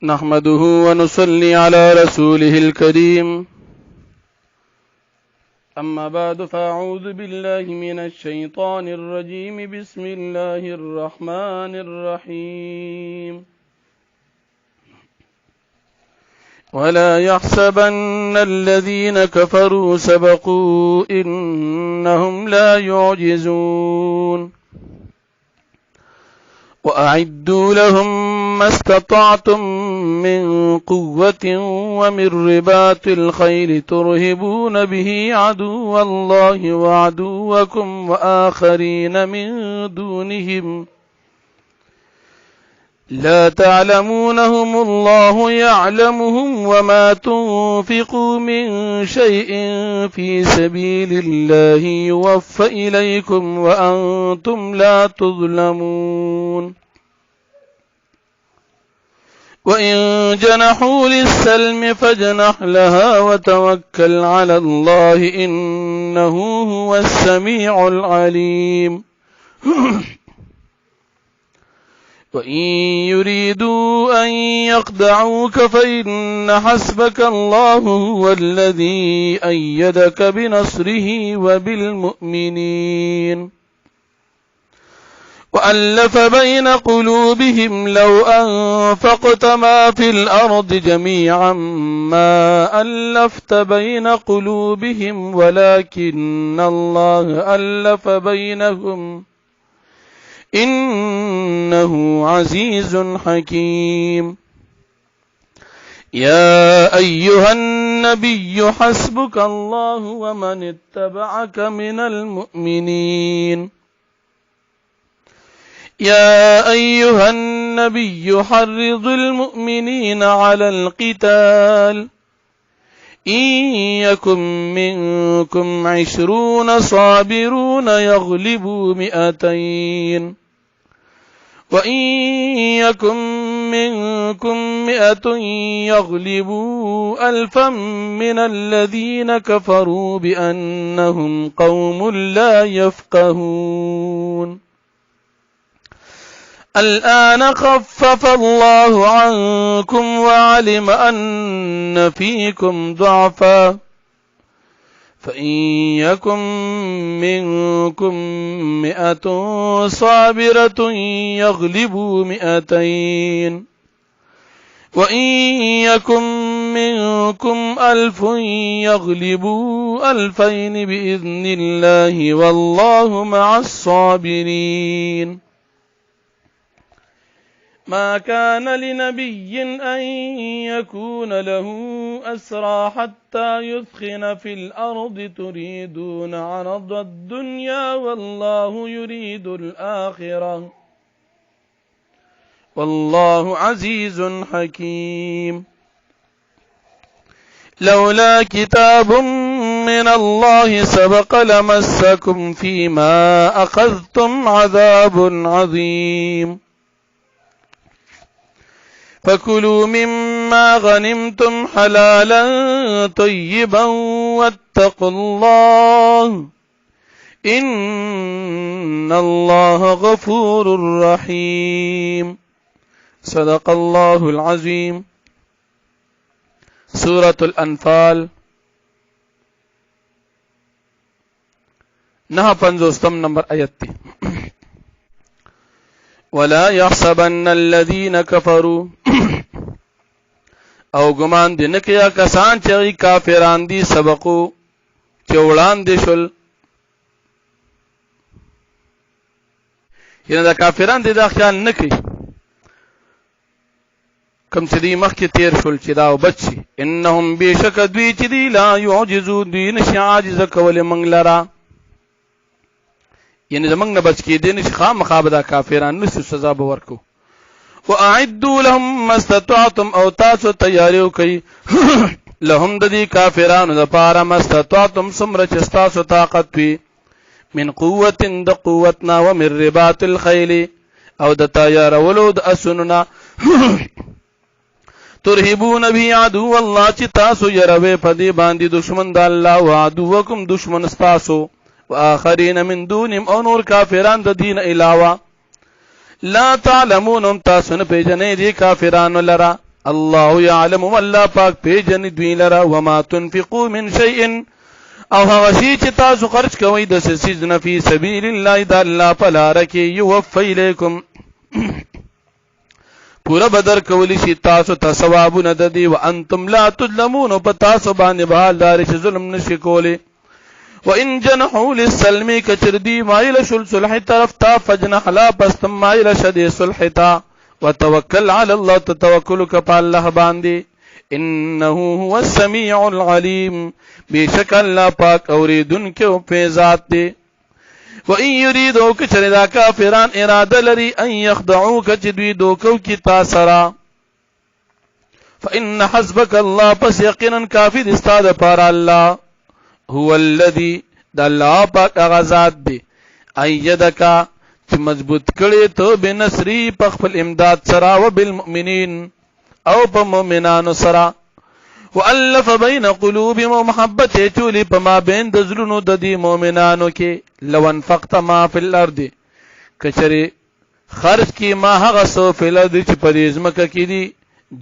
نحمده ونصلي على رسوله الكريم أما بعد فأعوذ بالله من الشيطان الرجيم بسم الله الرحمن الرحيم ولا يحسبن الذين كفروا سبقوا إنهم لا يعجزون وأعدوا لهم ما استطعتم من قوة ومن رباط الخيل ترهبون به عدو الله وعدوكم وآخرين من دونهم لا تعلمونهم الله يعلمهم وما تنفقوا من شيء في سبيل الله يوفى إليكم وأنتم لا تظلمون وإن جنحوا للسلم فاجنح لها وتوكل على الله إنه هو السميع العليم وإن يريدوا أن يخدعوك فإن حسبك الله هو الذي أيدك بنصره وبالمؤمنين وألف بين قلوبهم لو أنفقت ما في الأرض جميعا ما ألفت بين قلوبهم ولكن الله ألف بينهم إنه عزيز حكيم يا أيها النبي حسبك الله ومن اتبعك من المؤمنين يا أيها النبي حرض المؤمنين على القتال إن يكن منكم 20 صابرون يغلبوا 200 وإن يكن منكم 100 يغلبوا 1000 من الذين كفروا بأنهم قوم لا يفقهون الآن خفف الله عنكم وعلم أن فيكم ضعفا فإن يكن منكم 100 صابرة يغلبوا 200 وإن يكن منكم 1000 يغلبوا 2000 بإذن الله والله مع الصابرين ما كان لنبي أن يكون له أسرى حتى يثخن في الأرض تريدون عرض الدنيا والله يريد الآخرة والله عزيز حكيم لولا كتاب من الله سبق لمسكم فيما أخذتم عذاب عظيم فكلوا مما غنمتم حلالا طيبا واتقوا الله إن الله غفور رحيم صدق الله العظيم سورة الأنفال 59 نمبر آیت تی ولا يحسبن الذين كفروا او گمان دی نکیا کسان چغی کافران دی سبقو چوڑان دی شل یعنی دا کافران دی دا خیال نکی کم چی دی مخی تیر شل چی داو بچی انہم بیشک دوی چی دی لا یعجزو دوی نشی عاجز کول منگ لرا یعنی زمانگ نبچ کی دی نشی خام مخابدہ کافران نسی سزا بورکو وَأَعِدُّوا لَهُمْ مَا اسْتَطَعْتُمْ او تاسو تیاریو کئی لهم ددی کافرانو دا پارا ما استطعتم سمر چستاسو طاقت وی من قوت دا قوتنا ومن رباط الخیل او دا تیارولو دا اسننا ترهبون بھی عدو اللہ چی تاسو یروے پدی باندی دشمن دا اللہ و عدوکم دشمن استاسو و آخرین من دونم او نور کافران دا دین علاوہ لا تعلمونم تاسو نه پیژنې دي کافرانو لرا الله يعلم والله پاک پیجن دوی لرا وما تنفقوا من شيء او هغه شی چې تاسو خرج کوئ د سیز نه فی سبیل الله د الله په لار کې یوفی الیکم پورا بدر کولی شي تاسو ته ثوابونه د دې وانتم لا تظلمون په تاسو باندې بهالدار چې ظلم نشي کولی وان جنحوا للسلم کچردی مایل شل صلح طرف تا فجنح لا پس مایل شد صلح تا وتوکل علی الله تتوکل کپ الله باندې انه هو السميع العليم بیشک الله پاک اوریدونکو په ذات دی وان يريدوا كشردا کافران اراده لري ان يخدعوك جدوی دوکو کی تاسرا فان حسبك الله پس یقینا کافی د استاد پر الله هو الذي د الله پاک غزاد دی ايدک چې مضبوط کړي ته بنصری په خپل امداد سره او بالمؤمنین او په مؤمنانو سره والف بین قلوبهم محبت چولی په ما بین د زلونو د دې مؤمنانو کې لو انفقت ما فی الارض کچری خرج کی ما هغه سو فی الارض چې په دې ځمکه کې دي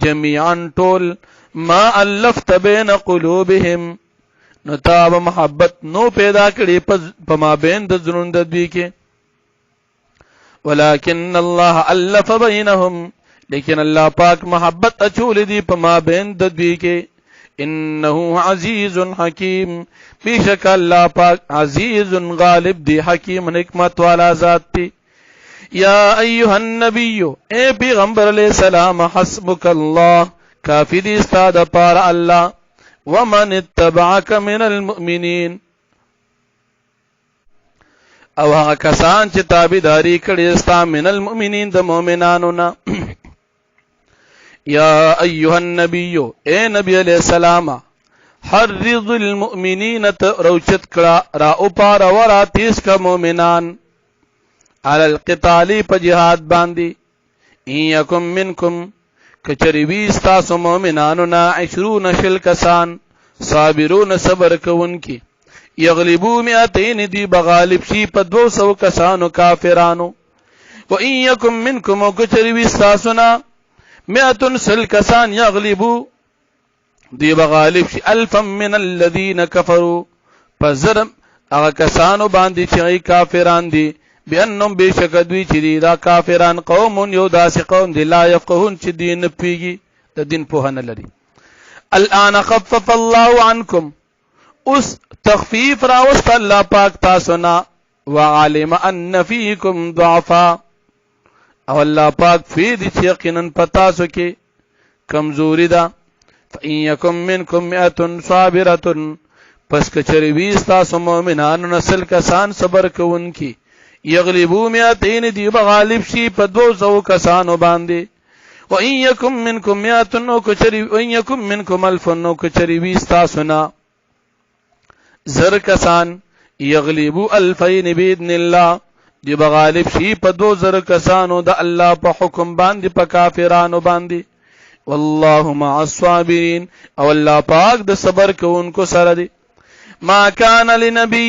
جميعا ټول ما الفت بین قلوبهم نو تا محبت نو پیدا کړي په ما بین د زلونو د دې کې ولكن الله الف بینهم لیکن الله پاک محبت اچول دی په ما بین د دوی کې انه عزیز حکیم بیشک الله پاک عزیز غالب دی حکیم حکمت والا ذات دی یا ایها النبی اے پیغمبر علیہ السلام حسبک الله کافی دی استاد پر الله ومن اتبعك من المؤمنین او هغه کسان چې تابعداري کړي استا من المؤمنین د مؤمنانو نه یا ایها النبی اے نبی علیہ السلام حرض المؤمنین روچت کړه را او پار ورا تیس کا مؤمنان علی القتال په جهاد باندې ان یکم منکم کچری وی استاسو مؤمنانو نا 20 شل کسان صابرون صبر کوونکی یغلبو 200 دی بغالب شي په 200 کسانو کافرانو و ان یکم منکم کچری وی استاسو نا 100 سل کسان یغلبو دی بغالب شي 1000 من الذين كفروا فزرم هغه کسانو باندې چې کافران دي بانهم بشکدوی چې دا کافران قوم یو داسې قوم دي لا يفقهون چې دین پیږي د دین په نه لري الان خفف الله عنكم اس تخفیف راوست الله پاک تاسو نه وعلم ان فيكم ضعفا او الله پاک فید چې یقینا پتا سو کې کمزوری ده فإن يكن منكم 100 صابرة پس کچری وی تاسو مؤمنان نسل کسان صبر کوونکی یغلبو 200 دی بغالب شي په 200 کسانو باندې وإن يكن منكم 100 نو کچری وإن يكن منكم 1000 نو کچری وی تاسو نا زر کسان یغلبو 2000 باذن الله دی بغالب شي په 2000 کسانو د الله په حکم باندې په کافرانو باندې والله مع الصابرين او الله پاک د صبر کوونکو سره دی ما کان لنبی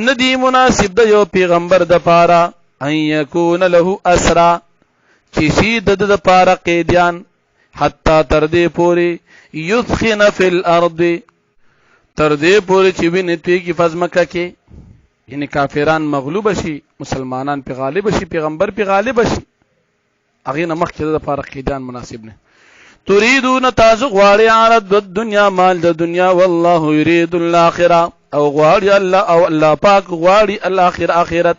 ندی مناسب د یو پیغمبر د پاره ان یکون له اسرا چې شي د پاره قیدیان حتا تر دې پوری یثخن فی الارض تر دې پوری چې ویني کی فزمکه کې یعنی کافران مغلوب شي مسلمانان په غالب شي پیغمبر په غالب شي اغه نه مخکې د لپاره قیدان مناسب نه تريدون تاسو غواړي عرض د دنیا مال د دنیا والله يريد الاخره او غواړي الله او الله پاک غواړي الاخره اخرت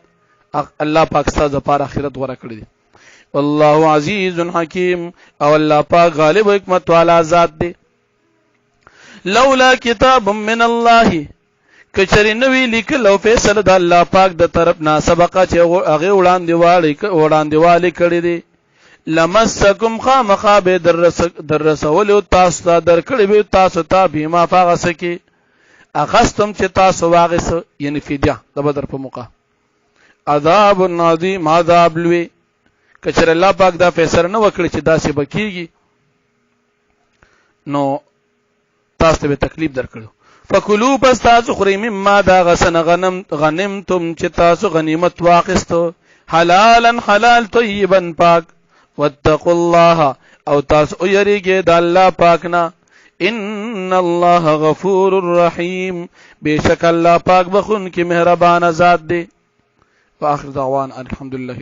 الله پاک ستاسو لپاره اخرت ورکړي دي والله عزيز حكيم او الله پاک غالب حکمت والا ذات دی لولا کتاب من الله کچری نوی لیکل او فیصله د الله پاک د طرف نه سبقه چې هغه وړاندې والی کړی دی لمسکم خامخابه دررسول تاسو ته درکړی به تاسو ته بما فغسکی اخستم چې تاسو واغس یعنی فدیه د بدر په موقع عذاب عظیم عذاب لوی کچر الله پاک دا فیصله نه وکړي چې دا څه بکیږي نو تاسو ته تکلیف درکړو فکلوا پس تاسو خوري مما دا غسن غنمتم چې تاسو غنیمت واخستو حلالا حلال طیبا پاک واتقوا الله او تاسو یریږئ د الله پاک نه. ان الله غفور الرحیم، بیشک الله پاک بخون کی مهربان ذات دی. واخر دعوان الحمدلله.